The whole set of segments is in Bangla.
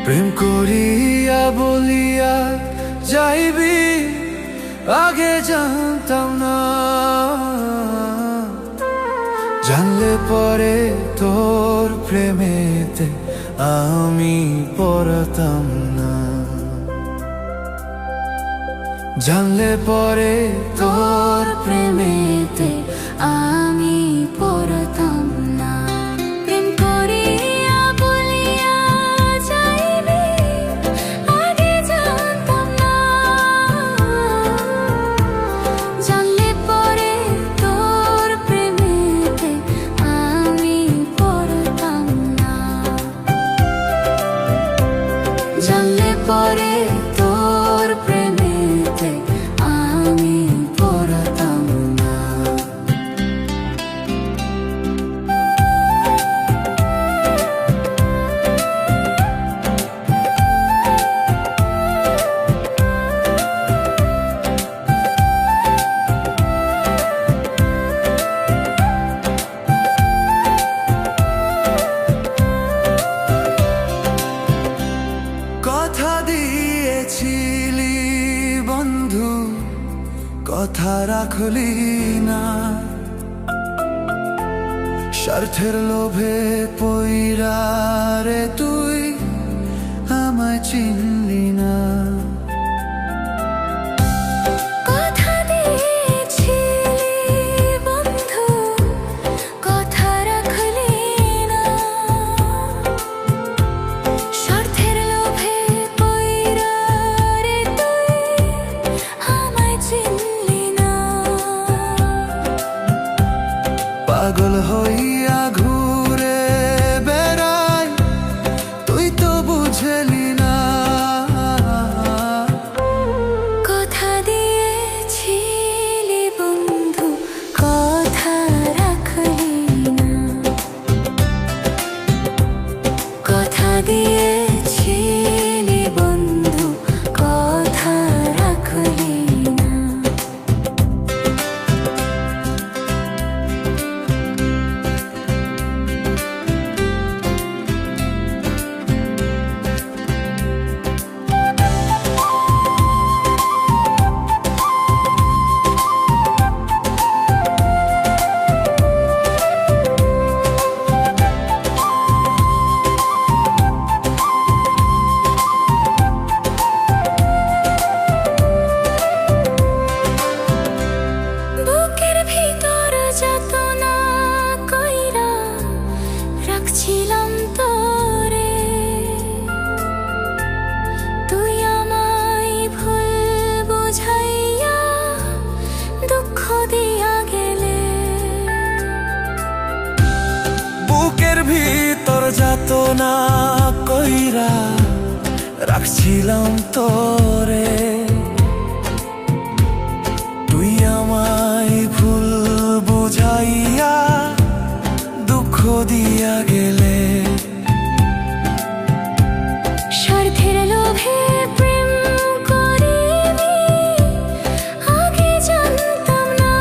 প্রেম করিয়া বলিয়া যাইবি আগে জানতাম না, জানলে পরে তোর প্রেমেতে আমি পড়তাম না, জানলে পরে তোর প্রেমেতে আমি পড়তাম না। জানলে পরে তোর প্রেমেতে আমি পড়তাম না। কথা দিয়েছিলি বন্ধু, কথা রাখলি না, স্বার্থের লোভে পইরা রে তুই আমায় চিনলি না। পাগল হইয়া ঘুরে বেড়াই তুই তো বুঝলি না, কথা দিয়েছিলি বন্ধু কথা রাখলি না, কথা দিয়েছিলি বন্ধু কথা রাখলি না। বুকের ভিতর যাতনা কইরা রাখছিলাম তোরে, তুই আমায় ভুল বুঝাইয়া দুঃখ দিয়া গেলে। বুকের ভিতর যাতনা কইরা রাখছিলাম তোরে, তুই আমায় ভুল বুঝাইয়া দুঃখ দিয়া গেলে। স্বার্থের লোভে প্রেম করিবি আগে জানতাম না,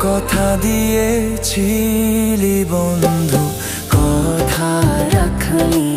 কথা দিয়েছিলি বন্ধু কথা রাখলি